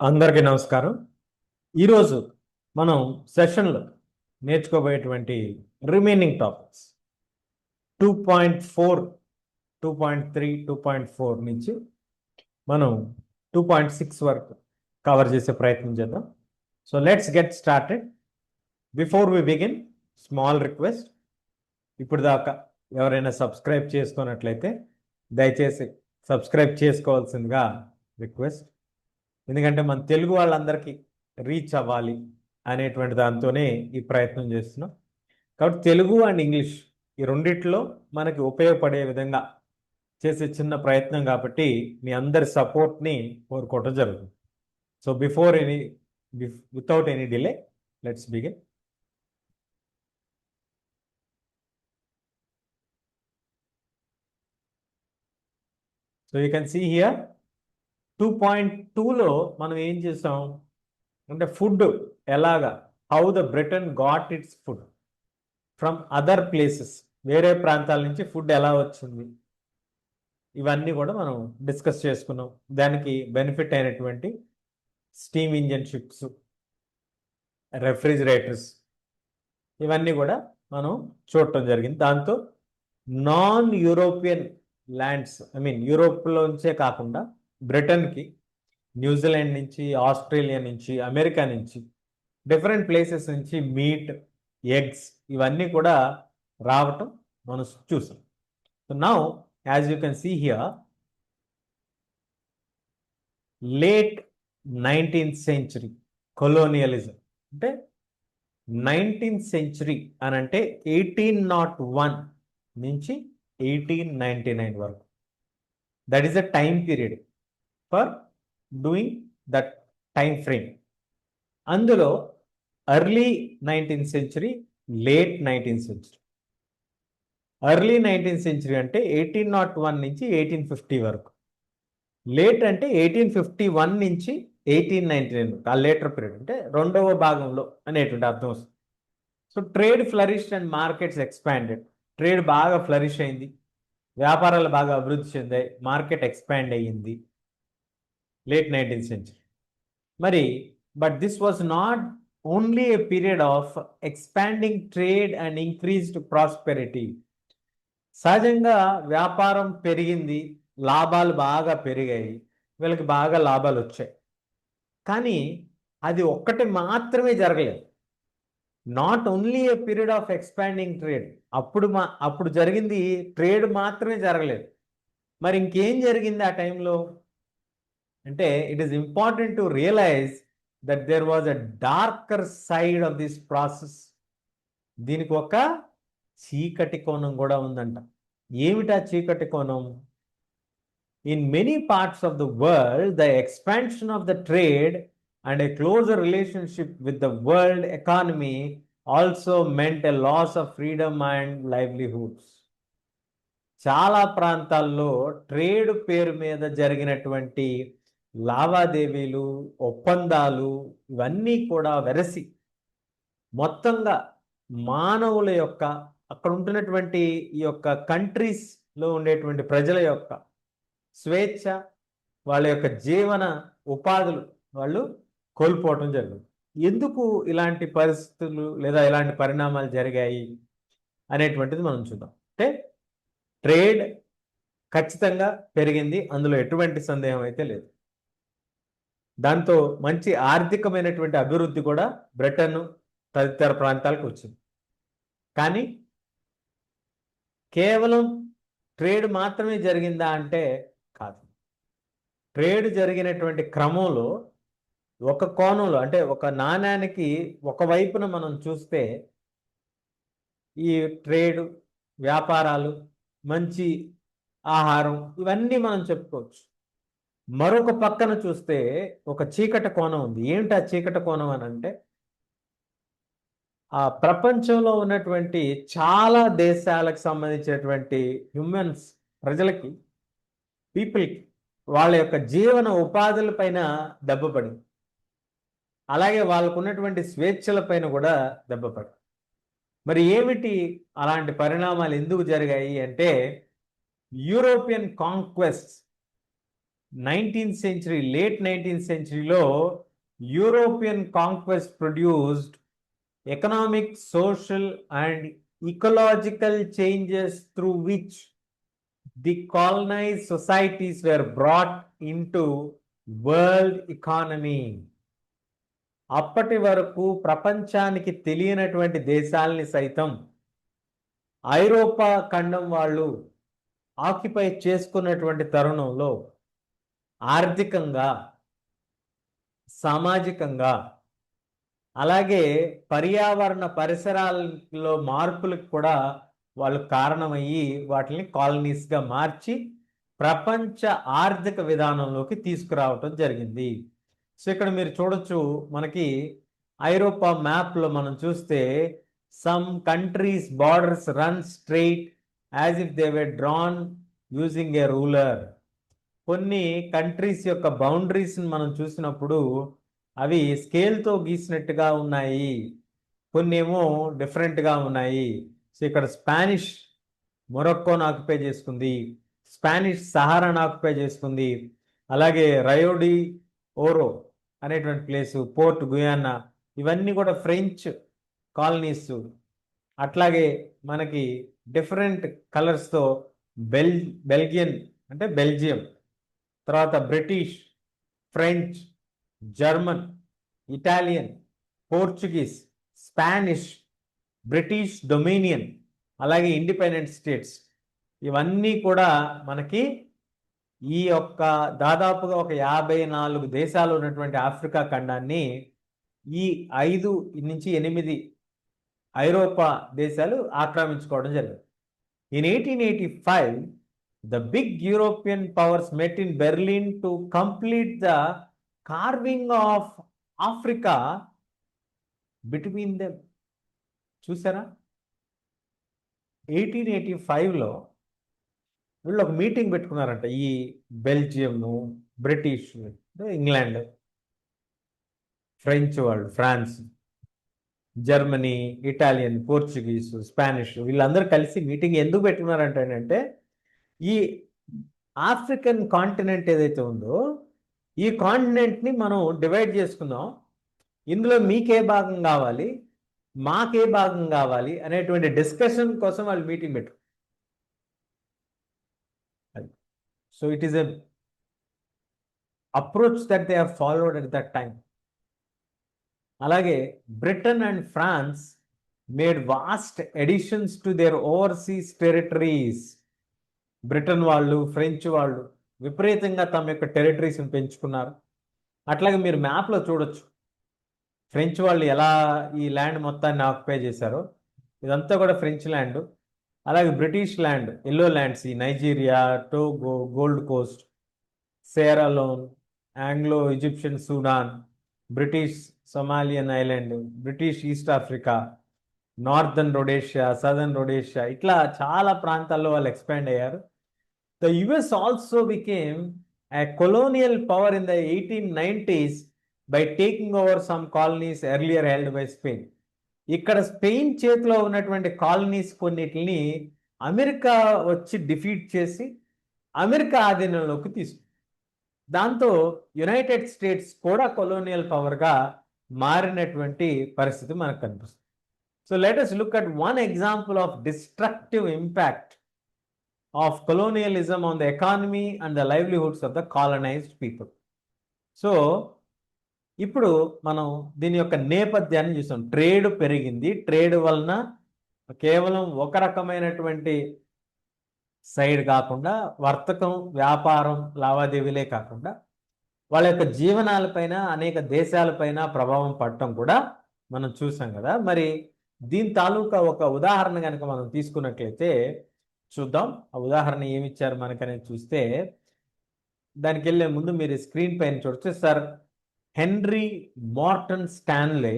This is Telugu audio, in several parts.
అందరికీ నమస్కారం. ఈరోజు మనం సెషన్లో నేర్చుకోబోయేటువంటి రిమైనింగ్ టాపిక్స్ 2.4, 2.3, 2.4 నుంచి మనం 2.6 వరకు కవర్ చేసే ప్రయత్నం చేద్దాం. So let's get started. Before we begin, small request. ఇప్పుడు దాకా ఎవరైనా సబ్స్క్రైబ్ చేసుకున్నట్లయితే దయచేసి సబ్స్క్రైబ్ చేసుకోవాల్సిందిగా రిక్వెస్ట్. ఎందుకంటే మన తెలుగు వాళ్ళందరికీ రీచ్ అవ్వాలి అనేటువంటి దాంతోనే ఈ ప్రయత్నం చేస్తున్నాం. కాబట్టి తెలుగు అండ్ ఇంగ్లీష్ ఈ రెండిట్లో మనకి ఉపయోగపడే విధంగా చేసే చిన్న ప్రయత్నం కాబట్టి మీ అందరి సపోర్ట్ని కోరుకోవటం జరుగుతుంది. So without any delay, let's begin. So you can see here 2.2లో మనం ఏం చేసాం అంటే ఫుడ్ ఎలాగా, how the Britain got its food from other places, వేరే ప్రాంతాల నుంచి ఫుడ్ ఎలా వచ్చింది, ఇవన్నీ కూడా మనం డిస్కస్ చేసుకున్నాం. దానికి బెనిఫిట్ అయినటువంటి స్టీమ్ ఇంజన్ షిప్స్, రెఫ్రిజిరేటర్స్, ఇవన్నీ కూడా మనం చూడటం జరిగింది. దాంతో నాన్ యూరోపియన్ ల్యాండ్స్, యూరోప్లోంచే కాకుండా బ్రిటన్కి న్యూజిలాండ్ నుంచి, ఆస్ట్రేలియా నుంచి, అమెరికా నుంచి, డిఫరెంట్ ప్లేసెస్ నుంచి మీట్, ఎగ్స్ ఇవన్నీ కూడా రావటం మనం చూసాం. So now as you can see here, late 19th century colonialism అంటే 19th century అని అంటే 1801 నుంచి 1899 వరకు. That is the time period for doing that time frame. అందులో early 19th century, late 19th century. Early 19th century అంటే 1801 నుంచి 1850 వరకు. లేట్ అంటే 1851 నుంచి 1899, ఆ లేటర్ పీరియడ్ అంటే రెండవ భాగంలో అనేటువంటి అర్థం వస్తుంది. So trade flourish and markets expanded. Trade బాగా ఫ్లరిష్ అయింది, వ్యాపారాలు బాగా అభివృద్ధి చెందాయి, మార్కెట్ ఎక్స్పాండ్ అయ్యింది లేట్ 19th century. మరి but this was not only a period of expanding trade and increased prosperity. సహజంగా వ్యాపారం పెరిగింది, లాభాలు బాగా పెరిగాయి, వీళ్ళకి బాగా లాభాలు వచ్చాయి. కానీ అది ఒక్కటి మాత్రమే జరగలేదు. Not only a period of expanding trade. అప్పుడు జరిగింది ట్రేడ్ మాత్రమే జరగలేదు. మరి ఇంకేం జరిగింది ఆ టైంలో అంటే it is important to realise that there was a darker side of this process. దీనికి ఒక చీకటి కోణం కూడా ఉందంట. ఏమిటా చీకటి కోణం? In many parts of the world the expansion of the trade and a closer relationship with the world economy also meant a loss of freedom and livelihoods. చాలా ప్రాంతాల్లో ట్రేడ్ పేరు మీద జరిగినటువంటి లావాదేవీలు, ఒప్పందాలు ఇవన్నీ కూడా వెరసి మొత్తంగా మానవుల యొక్క, అక్కడ ఉంటున్నటువంటి ఈ యొక్క కంట్రీస్లో ఉండేటువంటి ప్రజల యొక్క స్వేచ్ఛ, వాళ్ళ యొక్క జీవన ఉపాధులు వాళ్ళు కోల్పోవటం జరిగింది. ఎందుకు ఇలాంటి పరిస్థితులు లేదా ఇలాంటి పరిణామాలు జరిగాయి అనేటువంటిది మనం చూద్దాం. అంటే ట్రేడ్ ఖచ్చితంగా పెరిగింది, అందులో ఎటువంటి సందేహం అయితే లేదు. దాంతో మంచి ఆర్థికమైనటువంటి అభివృద్ధి కూడా బ్రిటన్ తదితర ప్రాంతాలకు వచ్చింది. కానీ కేవలం ట్రేడ్ మాత్రమే జరిగిందా అంటే కాదు. ట్రేడ్ జరిగినటువంటి క్రమంలో ఒక కోణంలో అంటే ఒక నాణ్యానికి ఒకవైపున మనం చూస్తే ఈ ట్రేడ్, వ్యాపారాలు, మంచి ఆహారం ఇవన్నీ మనం చెప్పుకోవచ్చు. మరొక పక్కన చూస్తే ఒక చీకటి కోణం ఉంది. ఏమిటి ఆ చీకటి కోణం అని అంటే ఆ ప్రపంచంలో ఉన్నటువంటి చాలా దేశాలకు సంబంధించినటువంటి హ్యూమన్స్, ప్రజలకి, పీపుల్కి వాళ్ళ యొక్క జీవన ఉపాధుల పైన దెబ్బపడింది. అలాగే వాళ్ళకు ఉన్నటువంటి స్వేచ్ఛల పైన కూడా దెబ్బపడింది. మరి ఏమిటి అలాంటి పరిణామాలు ఎందుకు జరిగాయి అంటే European conquest 19th century, late 19th సెంచరీలో European conquest produced economic, social and ecological changes through which the colonised societies were brought into world economy. అప్పటి వరకు ప్రపంచానికి తెలియనటువంటి దేశాలని సైతం ఐరోపా ఖండం వాళ్ళు ఆక్యుపై చేసుకున్నటువంటి తరుణంలో ఆర్థికంగా, సామాజికంగా, అలాగే పర్యావరణ పరిసరాలలో మార్పులకు కూడా వాళ్ళు కారణమయ్యి వాటిని కాలనీస్గా మార్చి ప్రపంచ ఆర్థిక విధానంలోకి తీసుకురావటం జరిగింది. సో ఇక్కడ మీరు చూడొచ్చు, మనకి ఐరోపా మ్యాప్లో మనం చూస్తే some countries borders run straight as if they were drawn using a ruler. కొన్ని కంట్రీస్ యొక్క బౌండరీస్ని మనం చూసినప్పుడు అవి స్కేల్తో గీసినట్టుగా ఉన్నాయి, కొన్ని ఏమో డిఫరెంట్గా ఉన్నాయి. సో ఇక్కడ స్పానిష్ మొరక్కోను ఆక్యుపై చేసుకుంది, స్పానిష్ సహారాను ఆక్యుపై చేసుకుంది, అలాగే రయోడి ఓరో అనేటువంటి ప్లేసు, పోర్ట్ గుయానా, ఇవన్నీ కూడా ఫ్రెంచ్ కాలనీస్. అట్లాగే మనకి డిఫరెంట్ కలర్స్తో బెల్జియన్ అంటే బెల్జియం, తర్వాత British, French, German, Italian, Portuguese, Spanish, British dominion, అలాగే ఇండిపెండెంట్ స్టేట్స్, ఇవన్నీ కూడా మనకి ఈ యొక్క దాదాపుగా ఒక 54 దేశాలు ఉన్నటువంటి ఆఫ్రికా ఖండాన్ని ఈ 5 నుంచి 8 ఐరోపా దేశాలు ఆక్రమించుకోవడం జరిగింది. In 1885 the big European powers met in Berlin to complete the carving of Africa between them. చూసారా, 1885లో వీళ్ళు ఒక మీటింగ్ పెట్టుకున్నారంట. ఈ బెల్జియము, బ్రిటిష్, ఇంగ్లాండ్, ఫ్రెంచ్ వాళ్ళు, France, Germany, Italian, Portuguese, Spanish, వీళ్ళందరూ కలిసి మీటింగ్ ఎందుకు పెట్టుకున్నారంటే ఈ ఆఫ్రికన్ కాంటినెంట్ ఏదైతే ఉందో ఈ కాంటినెంట్ని మనం డివైడ్ చేసుకుందాం, ఇందులో మీకే భాగం కావాలి, మాకే భాగం కావాలి అనేటువంటి డిస్కషన్ కోసం వాళ్ళు మీటింగ్ పెట్టు. So it is a approach that they have followed at that time. అలాగే Britain and France made vast additions to their overseas territories. Britain వాళ్ళు, ఫ్రెంచ్ వాళ్ళు విపరీతంగా తమ యొక్క టెరిటరీస్ని పెంచుకున్నారు. అట్లాగే మీరు మ్యాప్లో చూడొచ్చు ఫ్రెంచ్ వాళ్ళు ఎలా ఈ ల్యాండ్ మొత్తాన్ని ఆక్యుపై చేశారో. ఇదంతా కూడా ఫ్రెంచ్ ల్యాండ్. అలాగే బ్రిటిష్ ల్యాండ్, ఎల్లో ల్యాండ్స్, ఈ Nigeria, Togo, Gold Coast, Sierra Leone, Anglo Egyptian Sudan, British Somalian island, British East Africa, Northern Rhodesia, Southern Rhodesia, ఇట్లా చాలా ప్రాంతాల్లో వాళ్ళు ఎక్స్పాండ్ అయ్యారు. The US also became a colonial power in the 1890s by taking over some colonies earlier held by Spain. ఇక్కడ స్పెయిన్ చేతిలో ఉన్నటువంటి కాలనీస్ కొన్నిటిని అమెరికా వచ్చి డిఫీట్ చేసి అమెరికా ఆధీనంలోకి తీసుకుంది. దాంతో యునైటెడ్ స్టేట్స్ కూడా కొలోనియల్ పవర్గా మారినటువంటి పరిస్థితి మనకు కనిపిస్తుంది. So let us look at one example of destructive impact of colonialism on the economy and the livelihoods of the colonized people. So ఇప్పుడు మనం దీని యొక్క నేపథ్యాన్ని చూసాం. ట్రేడ్ పెరిగింది, ట్రేడ్ వలన కేవలం ఒక రకమైనటువంటి సైడ్ కాకుండా వర్తకం, వ్యాపారం, లావాదేవీలే కాకుండా వాళ్ళ యొక్క జీవనాలపైన, అనేక దేశాలపైన ప్రభావం పడటం కూడా మనం చూసాం కదా. మరి దీని తాలూకా ఒక ఉదాహరణ కనుక మనం తీసుకున్నట్లయితే చూద్దాం. ఆ ఉదాహరణ ఏమి ఇచ్చారు మనకనేది చూస్తే, దానికి వెళ్ళే ముందు మీరు స్క్రీన్ పైన చూడొచ్చు. Sir Henry Morton Stanley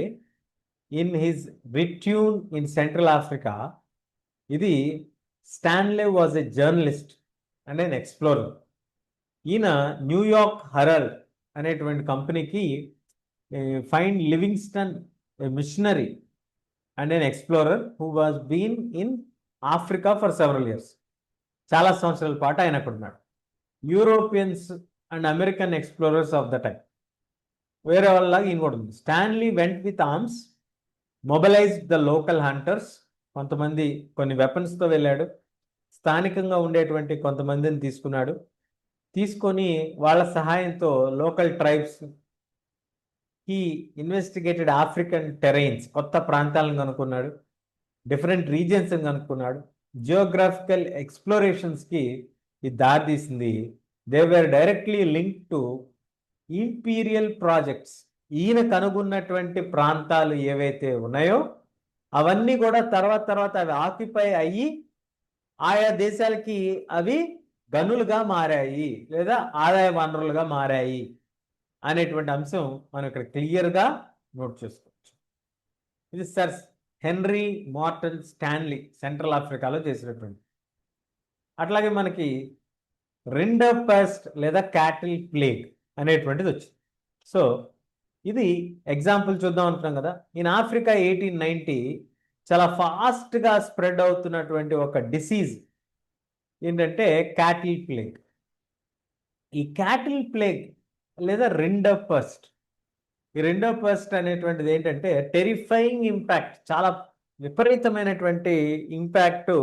in his retinue in central Africa. ఇది Stanley was a journalist and an explorer. ఈయన న్యూయార్క్ హెరాల్డ్ అనేటువంటి కంపెనీకి find Livingstone a missionary and an explorer who was been in Africa for several years. చాలా సంవత్సరాల పాటు ఆయన అక్కడ ఉన్నాడు. Europeans and American explorers of the time. వేరే వాళ్ళలాగా ఇంకోటి ఉంది. Stanley went with arms, mobilise the local hunters. కొంతమంది కొన్ని వెపన్స్తో వెళ్ళాడు, స్థానికంగా ఉండేటువంటి కొంతమందిని తీసుకున్నాడు, తీసుకొని వాళ్ళ సహాయంతో లోకల్ ట్రైబ్స్, ఈ ఇన్వెస్టిగేటెడ్ ఆఫ్రికన్ టెరైన్స్, కొత్త ప్రాంతాలను కనుక్కున్నాడు, డిఫరెంట్ రీజియన్స్ కనుక్కున్నాడు. జియోగ్రాఫికల్ ఎక్స్ప్లోరేషన్స్కి ఇది దారితీసింది. They were directly link to imperial projects. ఈయన కనుగొన్నటువంటి ప్రాంతాలు ఏవైతే ఉన్నాయో అవన్నీ కూడా తర్వాత అవి ఆక్యుపై అయ్యి ఆయా దేశాలకి అవి గనులుగా మారాయి లేదా ఆదాయ వనరులుగా మారాయి అనేటువంటి అంశం మనం ఇక్కడ క్లియర్గా నోట్ చేసుకోవచ్చు. ఇది sir Henry Marton Stanley central ఆఫ్రికాలో చేసినటువంటి. అట్లాగే మనకి రిండర్పెస్ట్ లేదా క్యాటిల్ ప్లేగ్ అనేటువంటిది వచ్చింది. సో ఇది ఎగ్జాంపుల్ చూద్దాం అనుకున్నాం కదా. ఇన్ ఆఫ్రికా 1890 చాలా ఫాస్ట్గా స్ప్రెడ్ అవుతున్నటువంటి ఒక డిసీజ్ ఏంటంటే క్యాటిల్ ప్లేగ్. ఈ క్యాటిల్ ప్లేగ్ లేదా రిండర్పెస్ట్, ఈ రిండర్పెస్ట్ అనేటువంటిది ఏంటంటే టెరిఫైయింగ్ ఇంపాక్ట్, చాలా విపరీతమైనటువంటి ఇంపాక్ట్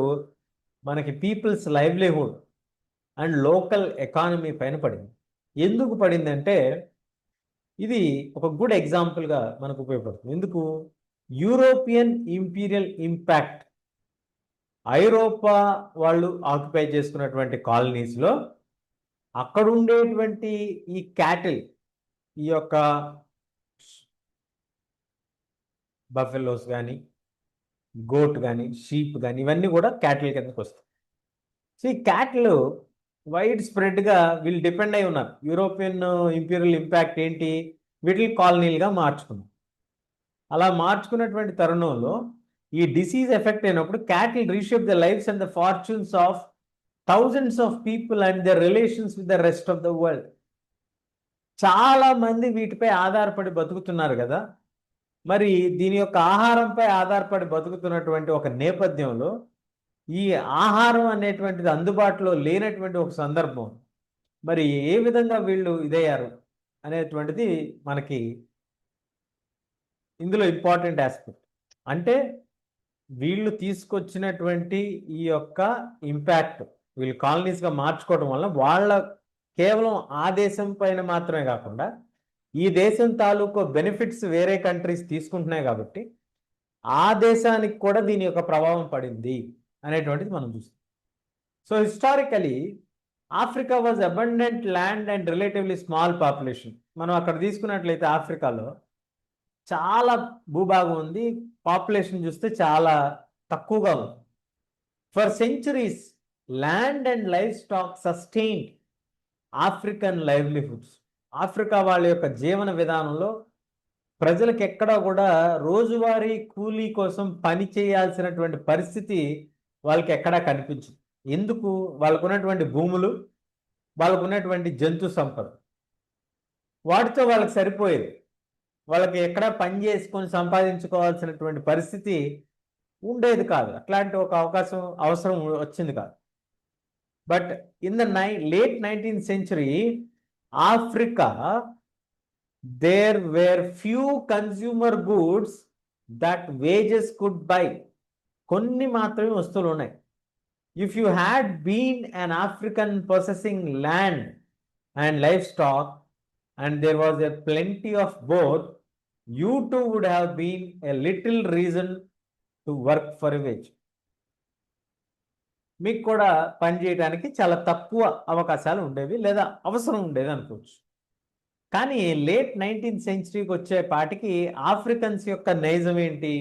మనకి people's livelihood and local economy పైన పడింది. ఎందుకు పడిందంటే ఇది ఒక గుడ్ ఎగ్జాంపుల్గా మనకు ఉపయోగపడుతుంది. ఎందుకు? యూరోపియన్ ఇంపీరియల్ ఇంపాక్ట్, ఐరోపా వాళ్ళు ఆక్యుపై చేసుకున్నటువంటి కాలనీస్లో అక్కడ ఉండేటువంటి ఈ క్యాటిల్, ఈ యొక్క బఫెలోస్ కానీ, గోట్ కానీ, షీప్ కానీ, ఇవన్నీ కూడా క్యాటిల్ కిందకి వస్తాయి. సో ఈ క్యాటిల్ వైడ్ స్ప్రెడ్గా వీళ్ళు డిపెండ్ అయి ఉన్నారు. యూరోపియన్ ఇంపీరియల్ ఇంపాక్ట్ ఏంటి? వీటిని కాలనీలుగా మార్చుకున్నాం. అలా మార్చుకున్నటువంటి తరుణంలో ఈ డిసీజ్ ఎఫెక్ట్ అయినప్పుడు cattle reshape the lives and the fortunes of thousands of people and their relations with the rest of the world. చాలా మంది వీటిపై ఆధారపడి బతుకుతున్నారు కదా. మరి దీని యొక్క ఆహారంపై ఆధారపడి బతుకుతున్నటువంటి ఒక నేపథ్యంలో ఈ ఆహారం అనేటువంటిది అందుబాటులో లేనటువంటి ఒక సందర్భం, మరి ఏ విధంగా వీళ్ళు ఇదయ్యారు అనేటువంటిది మనకి ఇందులో ఇంపార్టెంట్ ఆస్పెక్ట్. అంటే వీళ్ళు తీసుకొచ్చినటువంటి ఈ యొక్క ఇంపాక్ట్ వీళ్ళు కాలనీస్గా మార్చుకోవడం వల్ల వాళ్ళ కేవలం ఆ దేశం పైన మాత్రమే కాకుండా ఈ దేశం తాలూకు బెనిఫిట్స్ వేరే కంట్రీస్ తీసుకుంటున్నాయి కాబట్టి ఆ దేశానికి కూడా దీని యొక్క ప్రభావం పడింది అనేటువంటిది మనం చూస్తాం. So historically Africa was abundant land and relatively small population. మనం అక్కడ తీసుకున్నట్లయితే ఆఫ్రికాలో చాలా భూభాగం ఉంది, పాపులేషన్ చూస్తే చాలా తక్కువగా ఉంది. For centuries land and life stock sustained African livelihoods. Africa వాళ్ళ యొక్క జీవన విధానంలో ప్రజలకు ఎక్కడా కూడా రోజువారీ కూలీ కోసం పని చేయాల్సినటువంటి పరిస్థితి వాళ్ళకి ఎక్కడా కనిపించదు. ఎందుకు? వాళ్ళకు ఉన్నటువంటి భూములు, వాళ్ళకు ఉన్నటువంటి జంతు సంపద, వాటితో వాళ్ళకి సరిపోయేది. వాళ్ళకి ఎక్కడా పని చేసుకొని సంపాదించుకోవాల్సినటువంటి పరిస్థితి ఉండేది కాదు. అట్లాంటి ఒక అవసరం వచ్చింది కాదు. But in the late 19th century Africa there were few consumer goods that wages could buy. కొన్ని మాత్రమే వస్తువులు ఉన్నాయి. If you had been an African possessing land and livestock and there was a plenty of both, you too would have been a little reason to work for a wage. మీకు కూడా పనిచేయడానికి చాలా తక్కువ అవకాశాలు ఉండేవి లేదా అవసరం ఉండేది అనుకోవచ్చు. కానీ లేట్ 19th centuryకి వచ్చేపాటికి ఆఫ్రికన్స్ యొక్క నైజం ఏంటి?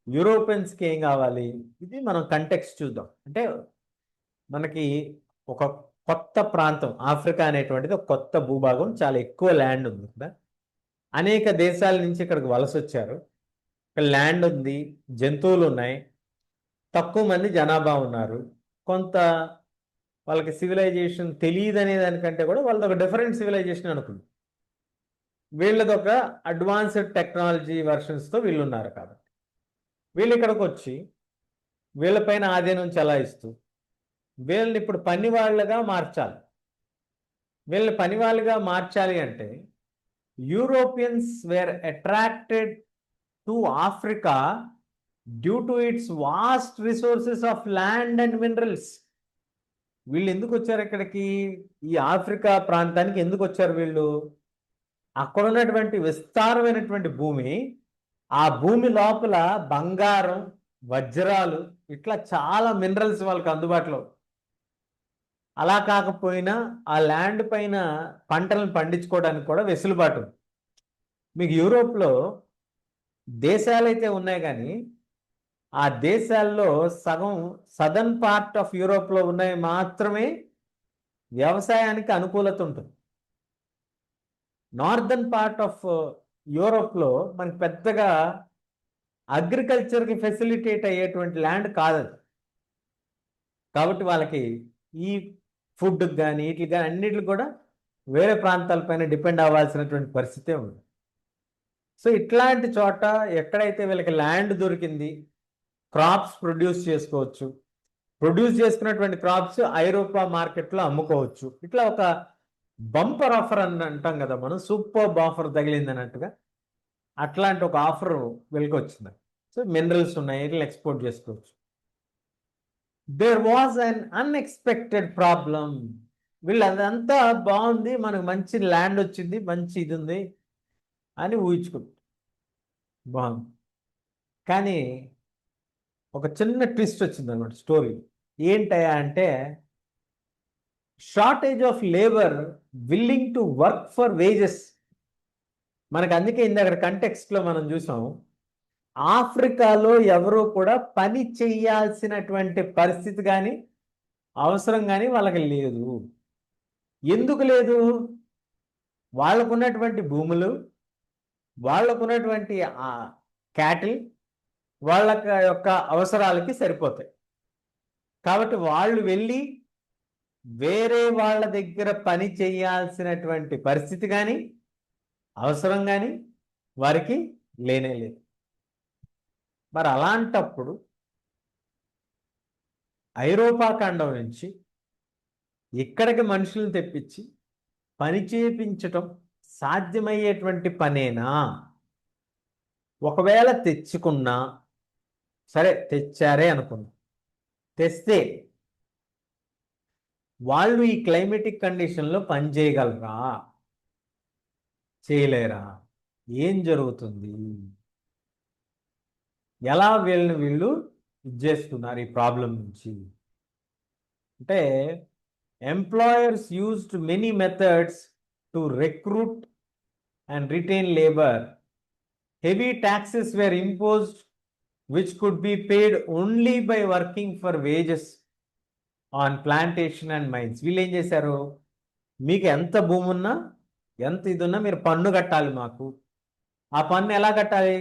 యూరోపియన్స్కి ఏం కావాలి? ఇది మనం కంటెక్స్ట్ చూద్దాం. అంటే మనకి ఒక కొత్త ప్రాంతం ఆఫ్రికా అనేటువంటిది ఒక కొత్త భూభాగం, చాలా ఎక్కువ ల్యాండ్ ఉంది ఇక్కడ. అనేక దేశాల నుంచి ఇక్కడికి వలస వచ్చారు. ఇక్కడ ల్యాండ్ ఉంది, జంతువులు ఉన్నాయి, తక్కువ మంది జనాభా ఉన్నారు. కొంత వాళ్ళకి సివిలైజేషన్ తెలియదు అనే దానికంటే కూడా వాళ్ళది ఒక డిఫరెంట్ సివిలైజేషన్ అనుకుంది. వీళ్ళది ఒక అడ్వాన్స్డ్ టెక్నాలజీ వర్షన్స్తో వీళ్ళు ఉన్నారు. కాబట్టి వీళ్ళు ఇక్కడికి వచ్చి వీళ్ళపైన ఆధీనం చెలాయిస్తూ వీళ్ళని ఇప్పుడు పని వాళ్ళగా మార్చాలి. వీళ్ళని పని వాళ్ళుగా మార్చాలి అంటే Europeans were attracted to Africa due to its vast resources of land and minerals. వీళ్ళు ఎందుకు వచ్చారు ఇక్కడికి? ఈ ఆఫ్రికా ప్రాంతానికి ఎందుకు వచ్చారు వీళ్ళు? అక్కడ ఉన్నటువంటి విస్తారమైనటువంటి భూమి, ఆ భూమి లోపల బంగారం, వజ్రాలు, ఇట్లా చాలా మినరల్స్ వాళ్ళకి అందుబాటులో. అలా కాకపోయినా ఆ ల్యాండ్ పైన పంటలను పండించుకోవడానికి కూడా వెసులుబాటు. మీకు యూరోప్లో దేశాలైతే ఉన్నాయి కానీ ఆ దేశాల్లో సగం సదర్న్ పార్ట్ ఆఫ్ యూరోప్లో ఉన్నాయి మాత్రమే వ్యవసాయానికి అనుకూలత ఉంటుంది. నార్దర్న్ పార్ట్ ఆఫ్ యూరోప్లో మనకి పెద్దగా అగ్రికల్చర్కి ఫెసిలిటేట్ అయ్యేటువంటి ల్యాండ్ కాదు. కాబట్టి వాళ్ళకి ఈ ఫుడ్కి కానీ వీటికి కానీ అన్నిటికి కూడా వేరే ప్రాంతాలపైన డిపెండ్ అవ్వాల్సినటువంటి పరిస్థితే ఉంది. సో ఇట్లాంటి చోట ఎక్కడైతే వీళ్ళకి ల్యాండ్ దొరికింది, క్రాప్స్ ప్రొడ్యూస్ చేసుకోవచ్చు, ప్రొడ్యూస్ చేసుకున్నటువంటి క్రాప్స్ ఐరోపా మార్కెట్లో అమ్ముకోవచ్చు. ఇట్లా ఒక బంపర్ ఆఫర్ అని అంటాం కదా మనం, సూపర్ ఆఫర్ తగిలింది అన్నట్టుగా అట్లాంటి ఒక ఆఫర్ వీళ్ళకి వచ్చింది. సో మినరల్స్ ఉన్నాయి, ఇట్లా ఎక్స్పోర్ట్ చేసుకోవచ్చు. There was an unexpected problem. వీళ్ళు అదంతా బాగుంది, మనకు మంచి ల్యాండ్ వచ్చింది, మంచి ఇది ఉంది అని ఊహించుకుంటారు, బాగుంది. కానీ ఒక చిన్న ట్విస్ట్ వచ్చింది అనమాట స్టోరీ. ఏంటయా అంటే shortage of labour willing to work for wages. మనకు అందుకే ఇందాక కంటెక్స్ట్లో మనం చూసాం, ఆఫ్రికాలో ఎవరు కూడా పని చేయాల్సినటువంటి పరిస్థితి కానీ అవసరం కానీ వాళ్ళకి లేదు. ఎందుకు లేదు? వాళ్ళకున్నటువంటి భూములు, వాళ్ళకున్నటువంటి క్యాటిల్ వాళ్ళ యొక్క అవసరాలకి సరిపోతాయి. కాబట్టి వాళ్ళు వెళ్ళి వేరే వాళ్ళ దగ్గర పని చేయాల్సినటువంటి పరిస్థితి కానీ అవసరం కానీ వారికి లేనే లేదు. మరి అలాంటప్పుడు ఐరోపా ఖండం నుంచి ఇక్కడికి మనుషులను తెప్పించి పని చేయించటం సాధ్యమయ్యేటువంటి పనేనా? ఒకవేళ తెచ్చుకున్నా సరే, తెచ్చారే అనుకున్నా, తెస్తే వాళ్ళు ఈ క్లైమేటిక్ కండిషన్లో పని చేయగలరా? చేయలేరా? ఏం జరుగుతుంది? ఎలా వీళ్ళు ఇది చేస్తున్నారు ఈ ప్రాబ్లం నుంచి అంటే, employers used many methods to recruit and retain labour. Heavy taxes were imposed which could be paid only by working for wages on plantation and mines. వీళ్ళు ఏం చేశారు? మీకు ఎంత భూమి ఉన్నా, ఎంత ఇది ఉన్నా మీరు పన్ను కట్టాలి మాకు. ఆ పన్ను ఎలా కట్టాలి?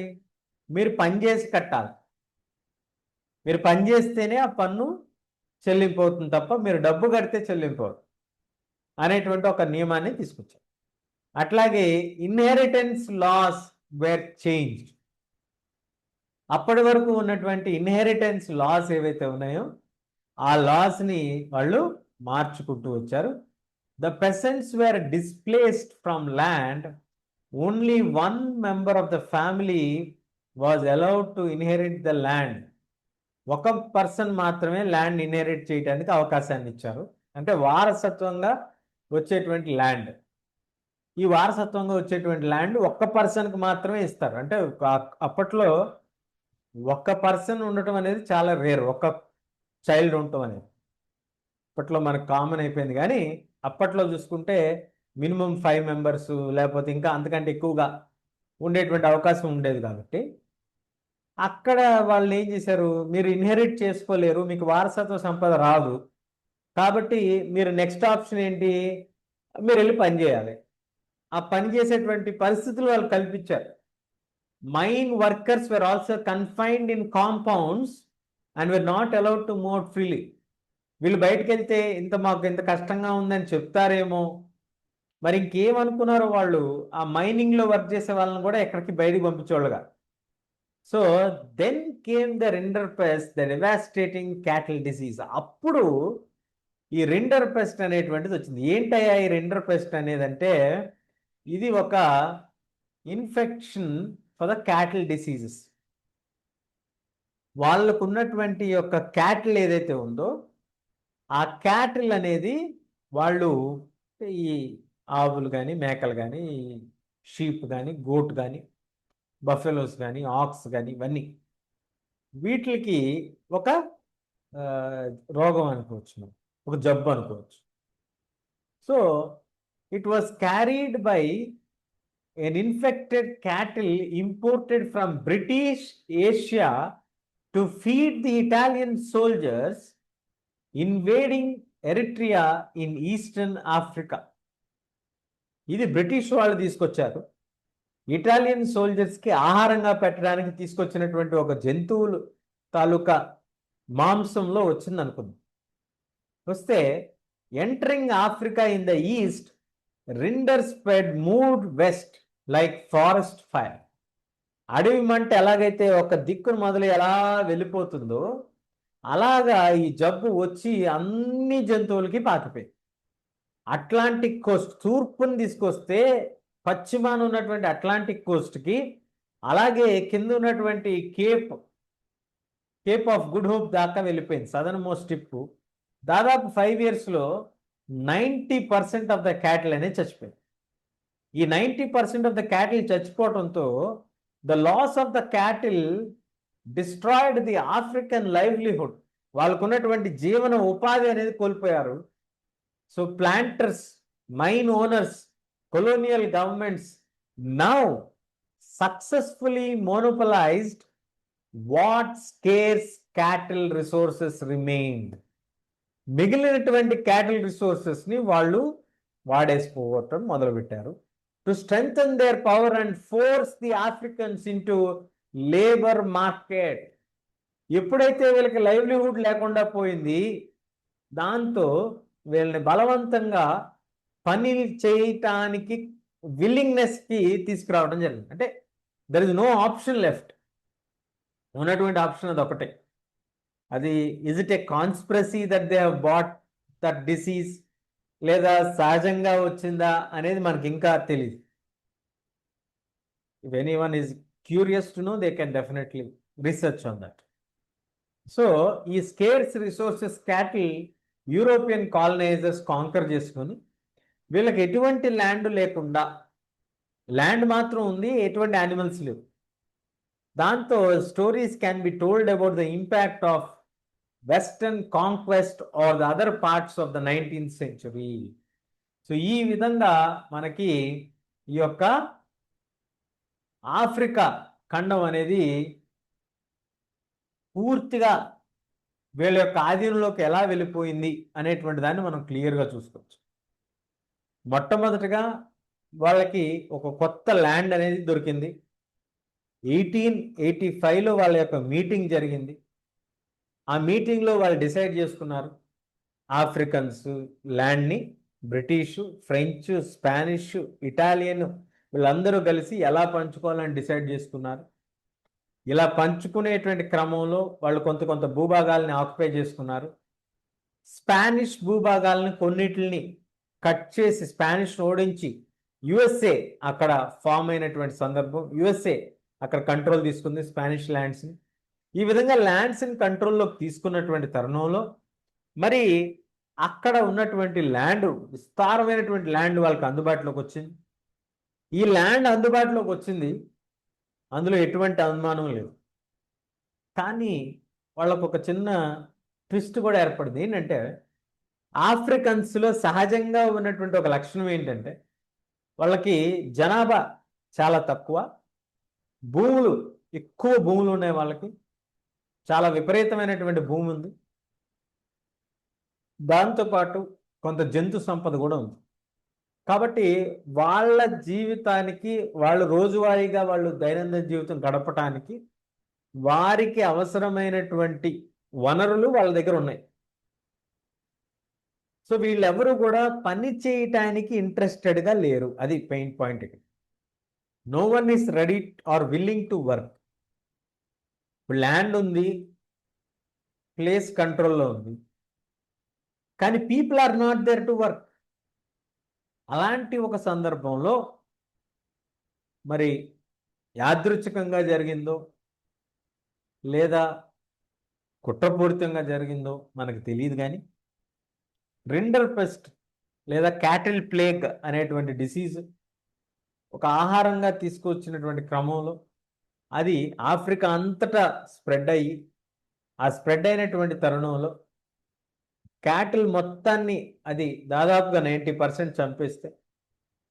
మీరు పని చేసి కట్టాలి. మీరు పని చేస్తేనే ఆ పన్ను చెల్లింపు అవుతుంది తప్ప మీరు డబ్బు కడితే చెల్లింపు అనేటువంటి ఒక నియమాన్ని తీసుకొచ్చారు. అట్లాగే ఇన్హెరిటెన్స్ లాస్ వేర్ చేంజ్డ్. అప్పటి వరకు ఉన్నటువంటి ఇన్హెరిటెన్స్ లాస్ ఏవైతే ఉన్నాయో ఆ లాస్ని వాళ్ళు మార్చుకుంటూ వచ్చారు. The peasants were displaced from land. Only one member of the family was allowed to inherit the land. ఒక పర్సన్ మాత్రమే ల్యాండ్ ఇన్హెరిట్ చేయడానికి అవకాశాన్ని ఇచ్చారు. అంటే వారసత్వంగా వచ్చేటువంటి ల్యాండ్, ఈ వారసత్వంగా వచ్చేటువంటి ల్యాండ్ ఒక్క పర్సన్కి మాత్రమే ఇస్తారు. అంటే అప్పట్లో ఒక్క పర్సన్ ఉండటం అనేది చాలా రేర్, ఒక్క చైల్డ్ ఉండటం అనేది అప్పట్లో మనకు కామన్ అయిపోయింది. కానీ అప్పట్లో చూసుకుంటే మినిమం 5 మెంబర్స్ లేకపోతే ఇంకా అంతకంటే ఎక్కువగా ఉండేటువంటి అవకాశం ఉండేది. కాబట్టి అక్కడ వాళ్ళు ఏం చేశారు, మీరు ఇన్హెరిట్ చేసుకోలేరు, మీకు వారసత్వ సంపద రాదు, కాబట్టి మీరు నెక్స్ట్ ఆప్షన్ ఏంటి, మీరు వెళ్ళి పని చేయాలి. ఆ పని చేసేటువంటి పరిస్థితులు వాళ్ళు కల్పించారు. Mine workers were also confined in compounds and were not allowed to move freely. వీళ్ళు బయటకు వెళ్తే మాకు ఇంత కష్టంగా ఉందని చెప్తారేమో, మరి ఇంకేమనుకున్నారో వాళ్ళు, ఆ మైనింగ్లో వర్క్ చేసే వాళ్ళని కూడా ఎక్కడికి బయటికి పంపించేవాళ్ళుగా. So then came the rinderpest, the devastating cattle disease. అప్పుడు ఈ రిండర్ పెస్ట్ అనేటువంటిది వచ్చింది. ఏంటయ్యా ఈ రిండర్ పెస్ట్ అనేది అంటే, ఇది ఒక infection for the cattle diseases. వాళ్ళకు ఉన్నటువంటి యొక్క క్యాటిల్ ఏదైతే ఉందో ఆ క్యాటిల్ అనేది వాళ్ళు ఈ ఆవులు కానీ మేకలు కానీ షీప్ కానీ గోట్ కానీ బఫెలోస్ కానీ ఆక్స్ కానీ ఇవన్నీ వీటికి ఒక రోగం అనుకోవచ్చు, ఒక జబ్బు అనుకోవచ్చు. So it was carried by an infected cattle imported from British Asia to feed the Italian soldiers invading Eritrea in Eastern Africa. ఇది బ్రిటిష్ వాళ్ళు తీసుకొచ్చారు, ఇటాలియన్ సోల్జర్స్కి ఆహారంగా పెట్టడానికి తీసుకొచ్చినటువంటి ఒక జంతువులు తాలూకా మాంసంలో వచ్చింది అనుకుంది. వస్తే entering Africa in the east, rinder spread moved west like forest fire. అడవి మంట ఎలాగైతే ఒక దిక్కును మొదలు ఎలా వెళ్ళిపోతుందో అలాగా ఈ జబ్బు వచ్చి అన్ని జంతువులకి పాకిపోయింది. అట్లాంటిక్ కోస్ట్ తూర్పుని తీసుకొస్తే పశ్చిమాన ఉన్నటువంటి అట్లాంటిక్ కోస్ట్కి, అలాగే కింద ఉన్నటువంటి కేప్ ఆఫ్ గుడ్ హోప్ దాకా వెళ్ళిపోయింది, సదర్న్ మోస్ట్ టిప్. దాదాపు 5 yearsలో 90% ఆఫ్ ద క్యాటిల్ అనేది చచ్చిపోయింది. ఈ 90% ఆఫ్ ద క్యాటిల్ చచ్చిపోవడంతో the loss of the cattle destroyed the African livelihood. వాళ్ళకున్నటువంటి జీవన ఉపాధి అనేది కోల్పోయారు. So planters, mine owners, colonial governments now successfully monopolized what scarce cattle resources remained. మిగిలినటువంటి క్యాటిల్ రిసోర్సెస్ని వాళ్ళు వాడేసుకోవటం మొదలుపెట్టారు. To strengthen there power and force the Africans into labour market. ఎప్పుడైతే వీళ్ళకి లైవ్లీహుడ్ లేకుండా పోయింది, దాంతో వీళ్ళని బలవంతంగా పని చేయటానికి విల్లింగ్నెస్కి తీసుకురావడం జరిగింది. అంటే there is no option left. ఉన్నటువంటి ఆప్షన్ అది ఒకటే. అది is it a conspiracy that they have brought that disease, లేదా సహజంగా వచ్చిందా అనేది మనకి ఇంకా తెలియదు. If anyone is curious to know, they can definitely research on that. So ఈ scarce resources cattle European colonisers conquer చేసుకొని, వీళ్ళకి ఎటువంటి ల్యాండ్ లేకుండా, ల్యాండ్ మాత్రం ఉంది, ఎటువంటి యానిమల్స్ లేవు. దాంతో stories can be told about the impact of western conquest or the other parts of the 19th century. So ఈ విధంగా మనకి ఈ యొక్క ఆఫ్రికా ఖండం అనేది పూర్తిగా వీళ్ళ యొక్క ఆధీనంలోకి ఎలా వెళ్ళిపోయింది అనేటువంటి దాన్ని మనం క్లియర్గా చూసుకోవచ్చు. మొట్టమొదటిగా వాళ్ళకి ఒక కొత్త ల్యాండ్ అనేది దొరికింది. 1885లో వాళ్ళ యొక్క మీటింగ్ జరిగింది. ఆ మీటింగ్లో వాళ్ళు డిసైడ్ చేసుకున్నారు, ఆఫ్రికన్స్ ల్యాండ్ని బ్రిటిషు, ఫ్రెంచ్, స్పానిష్, ఇటాలియన్ వీళ్ళందరూ కలిసి ఎలా పంచుకోవాలని డిసైడ్ చేసుకున్నారు. ఇలా పంచుకునేటువంటి క్రమంలో వాళ్ళు కొంత భూభాగాల్ని ఆక్యుపై చేసుకున్నారు. స్పానిష్ భూభాగాలని కొన్నిటిని కట్ చేసి, స్పానిష్ ఓడించి యుఎస్ఏ అక్కడ ఫామ్ అయినటువంటి సందర్భం, యుఎస్ఏ అక్కడ కంట్రోల్ తీసుకుంది స్పానిష్ ల్యాండ్స్ని. ఈ విధంగా ల్యాండ్స్ని కంట్రోల్లోకి తీసుకున్నటువంటి తరుణంలో మరి అక్కడ ఉన్నటువంటి ల్యాండ్, విస్తారమైనటువంటి ల్యాండ్ వాళ్ళకి అందుబాటులోకి వచ్చింది. ఈ ల్యాండ్ అందుబాటులోకి వచ్చింది, అందులో ఎటువంటి అనుమానం లేదు. కానీ వాళ్ళకు ఒక చిన్న ట్విస్ట్ కూడా ఏర్పడింది. ఏంటంటే ఆఫ్రికన్స్లో సహజంగా ఉన్నటువంటి ఒక లక్షణం ఏంటంటే వాళ్ళకి జనాభా చాలా తక్కువ, భూములు ఎక్కువ భూములు ఉన్నాయి, వాళ్ళకి చాలా విపరీతమైనటువంటి భూమి ఉంది, దాంతోపాటు కొంత జంతు సంపద కూడా ఉంది. కాబట్టి వాళ్ళ జీవితానికి, వాళ్ళు రోజువారీగా వాళ్ళు దైనందిన జీవితం గడపటానికి వారికి అవసరమైనటువంటి వనరులు వాళ్ళ దగ్గర ఉన్నాయి. సో వీళ్ళెవరూ కూడా పని చేయటానికి ఇంట్రెస్టెడ్గా లేరు. అది pain point. No one is ready or willing to work. Land ఉంది, ప్లేస్ కంట్రోల్లో ఉంది, కానీ people are not there to work. అలాంటి ఒక సందర్భంలో మరి యాదృచ్ఛికంగా జరిగిందో లేదా కుట్రపూరితంగా జరిగిందో మనకు తెలియదు, కానీ రిండర్ పెస్ట్ లేదా క్యాటిల్ ప్లేగ్ అనేటువంటి డిసీజ్ ఒక ఆహారంగా తీసుకొచ్చినటువంటి క్రమంలో అది ఆఫ్రికా అంతటా స్ప్రెడ్ అయ్యి, ఆ స్ప్రెడ్ అయినటువంటి తరుణంలో క్యాటిల్ మొత్తాన్ని అది దాదాపుగా 90% చంపేస్తే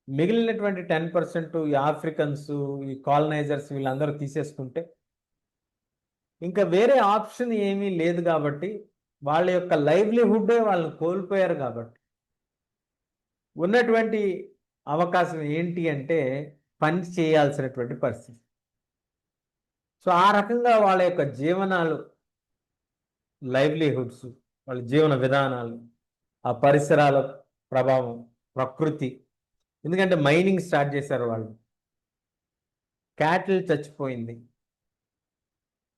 మిగిలినటువంటి 10% ఈ ఆఫ్రికన్స్, ఈ కాలనైజర్స్ వీళ్ళందరూ తీసేసుకుంటే ఇంకా వేరే ఆప్షన్ ఏమీ లేదు. కాబట్టి వాళ్ళ యొక్క లైవ్లీహుడ్డే వాళ్ళని కోల్పోయారు. కాబట్టి ఉన్నటువంటి అవకాశం ఏంటి అంటే పని చేయాల్సినటువంటి పరిస్థితి. సో ఆ రకంగా వాళ్ళ యొక్క జీవనాలు, లైవ్లీహుడ్స్, వాళ్ళ జీవన విధానాలు, ఆ పరిసరాల ప్రభావం, ప్రకృతి, ఎందుకంటే మైనింగ్ స్టార్ట్ చేశారు వాళ్ళు, క్యాటిల్ చచ్చిపోయింది,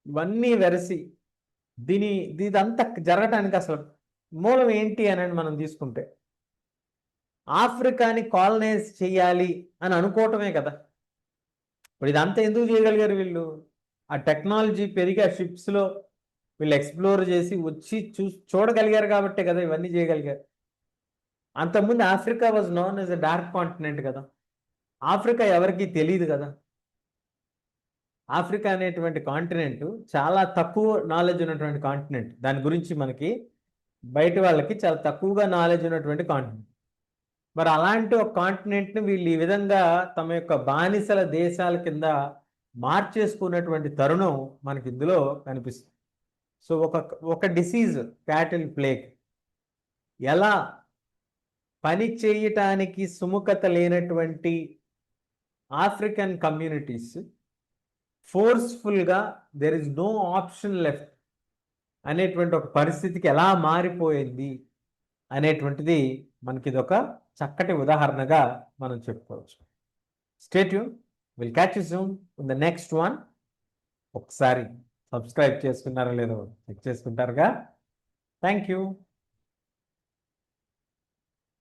ఇవన్నీ వెరసి ఇదంతా జరగటానికి అసలు మూలం ఏంటి అని మనం తీసుకుంటే ఆఫ్రికాని కాలనైజ్ చేయాలి అని అనుకోవటమే కదా. ఇప్పుడు ఇదంతా ఎందుకు చేయగలిగారు వీళ్ళు? ఆ టెక్నాలజీ పెరిగి ఆ షిప్స్లో వీళ్ళు ఎక్స్ప్లోర్ చేసి వచ్చి చూడగలిగారు కాబట్టే కదా ఇవన్నీ చేయగలిగారు. అంతకుముందు Africa was known as a dark continent కదా. ఆఫ్రికా ఎవరికీ తెలియదు కదా. ఆఫ్రికా అనేటువంటి కాంటినెంట్ చాలా తక్కువ నాలెడ్జ్ ఉన్నటువంటి కాంటినెంట్. దాని గురించి మనకి బయట వాళ్ళకి చాలా తక్కువగా నాలెడ్జ్ ఉన్నటువంటి కాంటినెంట్. మరి అలాంటి ఒక కాంటినెంట్ని వీళ్ళు ఈ విధంగా తమ యొక్క బానిసల దేశాల కింద మార్చేసుకున్నటువంటి తరుణం మనకి ఇందులో కనిపిస్తుంది. సో ఒక డిసీజ్, క్యాటిల్ ప్లేగ్, ఎలా పని చేయటానికి సుముఖత లేనటువంటి ఆఫ్రికన్ కమ్యూనిటీస్ ఫోర్స్ఫుల్గా there is no option left అనేటువంటి ఒక పరిస్థితికి ఎలా మారిపోయింది అనేటువంటిది మనకి ఇదొక చక్కటి ఉదాహరణగా మనం చెప్పుకోవచ్చు. Stay tune, will catch you soon in the next one. ఒకసారి సబ్స్క్రైబ్ చేసుకున్నారో లేదో చెక్ చేసుకుంటారుగా. Thank you.